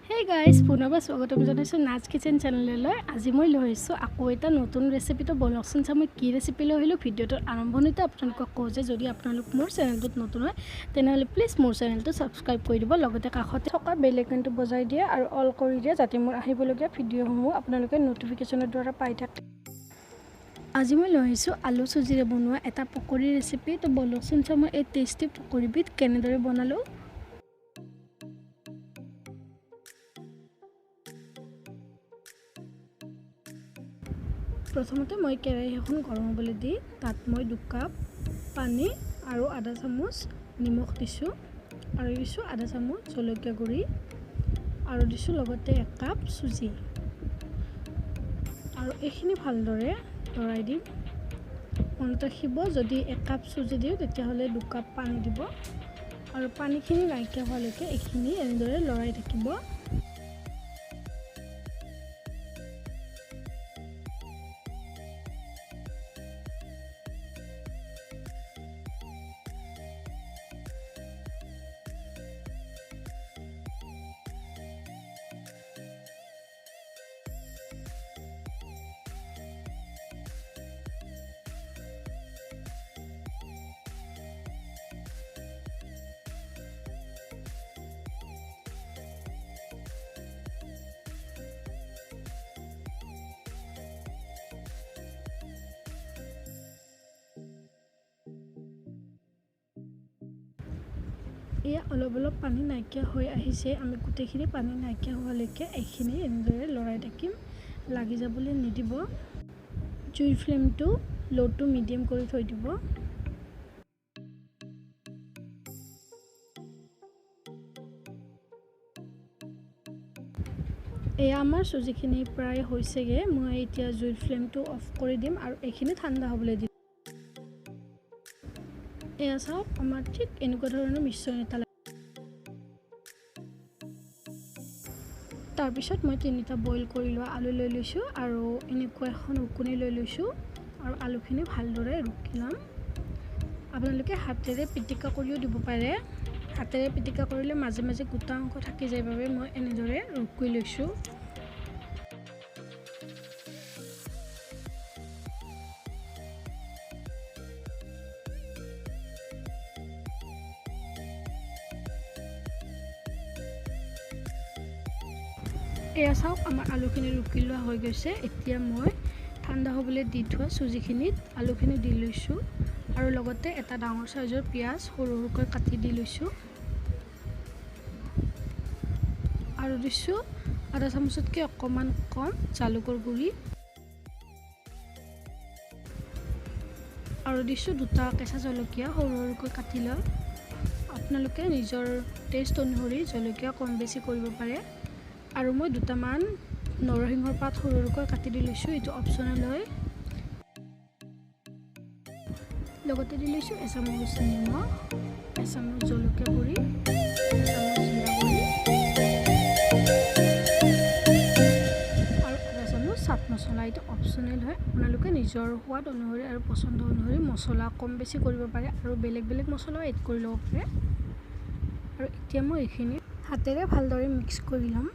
Hey guys, পুনৰবাৰ স্বাগতম জনাইছো নাজ কিচেন চেনেললৈ। আজি মই লৈ আহিছো আকৌ এটা নতুন ৰেচিপি তো বলকচোন চাম মই কি ৰেচিপি লৈ আহিলো। ভিডিওটোৰ আৰম্ভণিতে আপোনালোকক কওঁ যে যদি আপোনালোক মোৰ চেনেলটোত নতুন হয় তেনেহলে প্লিজ মোৰ চেনেলটো সাবস্ক্ৰাইব কৰি দিব, লগতে কাষতে থকা বেল আইকনটো বজাই দিয়ে আৰু অল কৰি দিয়ে যাতে মোৰ আহিবলগীয়া ভিডিওসমূহ আপোনালোকে নটিফিকেশনৰ দ্বাৰা পাই থাকে। আজি মই লৈ আহিছো আলু সুজিৰে বনোৱা এটা পকৰি ৰেচিপি। তো বলকচোন চাম মই এই টেষ্টি পকৰিবিধ কেনেদৰে বনালো। প্ৰথমতে মই কেৰাহী এখন গৰম হ'বলৈ দি তাত মই 2 কাপ পানী আৰু আধা চামুচ নিমখ দিছোঁ আৰু দিছোঁ আধা চামুচ জলকীয়া গুড়ি আৰু দিছোঁ লগতে 1 কাপ সুজি আৰু এইখিনি ভালদৰে লৰাই দিম। মনত ৰাখিব যদি 1 কাপ সুজি দিওঁ তেতিয়াহ'লে 2 কাপ পানী দিব আৰু পানীখিনি নাইকিয়া হোৱালৈকে এইখিনি এনেদৰে লৰাই থাকিব। এয়া অলপ পানী নাইকিয়া হৈ আহিছে। আমি গোটেইখিনি পানী নাইকিয়া হোৱালৈকে এইখিনি এনেদৰে লৰাই থাকিম, লাগি যাবলৈ নিদিব। জুইৰ ফ্লেমটো লো টু মিডিয়াম কৰি থৈ দিব। এয়া আমাৰ সুজিখিনি প্ৰায় হৈছেগে। মই এতিয়া জুইৰ ফ্লেমটো অফ কৰি দিম আৰু এইখিনি ঠাণ্ডা হ'বলৈ দিম। এয়া চাওক আমাৰ ঠিক এনেকুৱা ধৰণৰ মিশ্ৰণ এটা। তাৰপিছত মই 3টা বইল কৰি লোৱা আলু লৈ লৈছোঁ আৰু এনেকুৱা এখন ৰুকনি লৈ লৈছোঁ আৰু আলুখিনি ভালদৰে ৰুকি ল'ম। আপোনালোকে হাতেৰে পিটিকা কৰিও দিব পাৰে। হাতেৰে পিটিকা কৰিলে মাজে মাজে গোটা অংশ থাকি যায় বাবে মই এনেদৰে ৰুকি লৈছোঁ। এয়া চাওক আমাৰ আলুখিনি ৰুকি লোৱা হৈ গৈছে। এতিয়া মই ঠাণ্ডা হ'বলৈ দি থোৱা সুজিখিনিত আলুখিনি দি লৈছোঁ আৰু লগতে এটা ডাঙৰ সাইজৰ পিয়াজ সৰু সৰুকৈ কাটি দি লৈছোঁ আৰু দিছোঁ আধা চামুচতকৈ অকণমান কম জালুকৰ গুড়ি আৰু দিছোঁ 2টা কেঁচা জলকীয়া সৰু সৰুকৈ কাটি লয়। আপোনালোকে নিজৰ টেষ্ট অনুসৰি জলকীয়া কম বেছি কৰিব পাৰে। আৰু মই 2টামান নৰসিংহৰ পাত সৰু সৰুকৈ কাটি দি লৈছোঁ, এইটো অপচনেল হয়। লগতে দি লৈছোঁ এচামুচ নিমখ, এচামুচ জলকীয়া গুড়ি, এচামুচ জিৰা গুড়ি আৰু আধা চামুচ চাট মছলা। এইটো অপচনেল হয়। আপোনালোকে নিজৰ সোৱাদ অনুসৰি আৰু পচন্দ অনুসৰি মছলা কম বেছি কৰিব পাৰে আৰু বেলেগ বেলেগ মছলাও এড কৰি ল'ব পাৰে। আৰু এতিয়া মই এইখিনি হাতেৰে ভালদৰে মিক্স কৰি ল'ম।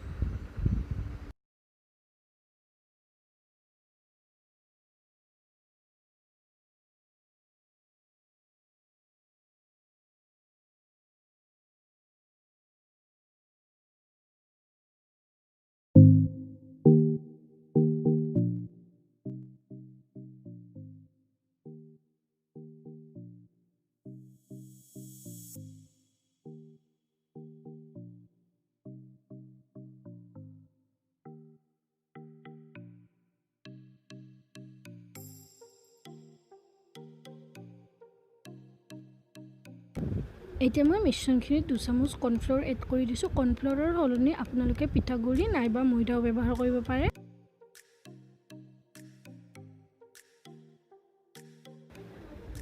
এতিয়া মই মিশ্ৰণখিনিত 2 চামুচ কৰ্ণফ্ল'ৰ এড কৰি দিছোঁ। কৰ্ণফ্ল'ৰৰ সলনি আপোনালোকে পিঠাগুড়ি নাইবা ময়দাও ব্যৱহাৰ কৰিব পাৰে।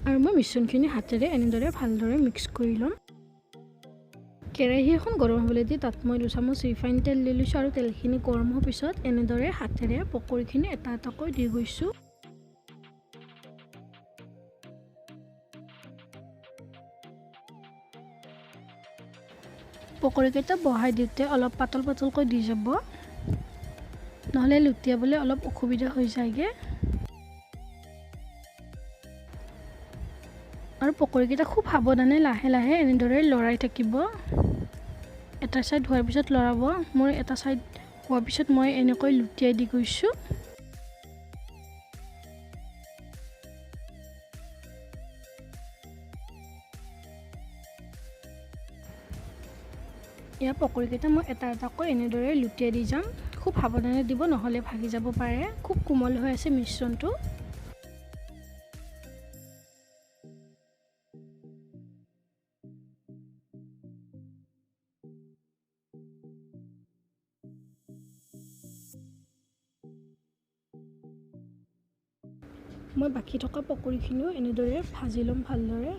আৰু মই মিশ্ৰণখিনি হাতেৰে এনেদৰে ভালদৰে মিক্স কৰি ল'ম। কেৰাহী এখন গৰম হ'বলৈ দি তাত মই 2 চামুচ ৰিফাইন তেল লৈ লৈছোঁ আৰু তেলখিনি গৰম হোৱাৰ পিছত এনেদৰে হাতেৰে পকৰিখিনি এটা এটাকৈ দি গৈছোঁ। পকৰীকেইটা বহাই দিওঁতে অলপ পাতল পাতলকৈ দি যাব, নহ'লে লুটিয়াবলৈ অলপ অসুবিধা হৈ যায়গৈ। আৰু পকৰীকেইটা খুব সাৱধানে লাহে লাহে এনেদৰে লৰাই থাকিব। এটা ছাইড হোৱাৰ পিছত লৰাব। মোৰ এটা ছাইড হোৱাৰ পিছত মই এনেকৈ লুটিয়াই দি গৈছোঁ। ইয়াৰ পকৰীকেইটা মই এটা এটাকৈ এনেদৰে লুটিয়াই দি যাম। খুব সাৱধানে দিব, নহ'লে ভাগি যাব পাৰে। খুব কোমল হৈ আছে মিশ্ৰণটো। মই বাকী থকা পকৰীখিনিও এনেদৰে ভাজি ল'ম ভালদৰে।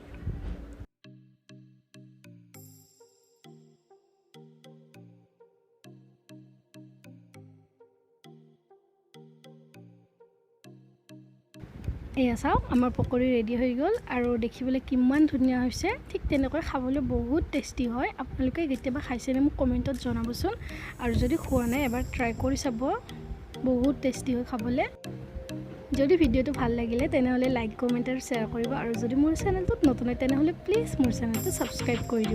এয়া চাওক, আমাৰ পকৰী ৰেডি হৈ গ'ল আৰু দেখিবলৈ কিমান ধুনীয়া হৈছে। ঠিক তেনেকৈ খাবলৈ বহুত টেষ্টি হয়। আপোনালোকে কেতিয়াবা খাইছেনে মোক কমেণ্টত জনাবচোন। আৰু যদি খোৱা নাই এবাৰ ট্ৰাই কৰি চাব, বহুত টেষ্টি হয় খাবলৈ। যদি ভিডিঅ'টো ভাল লাগিলে তেনেহ'লে লাইক, কমেণ্ট আৰু শ্বেয়াৰ কৰিব। আৰু যদি মোৰ চেনেলটোত নতুন হয় তেনেহ'লে প্লিজ মোৰ চেনেলটো ছাবস্ক্ৰাইব কৰি দিব।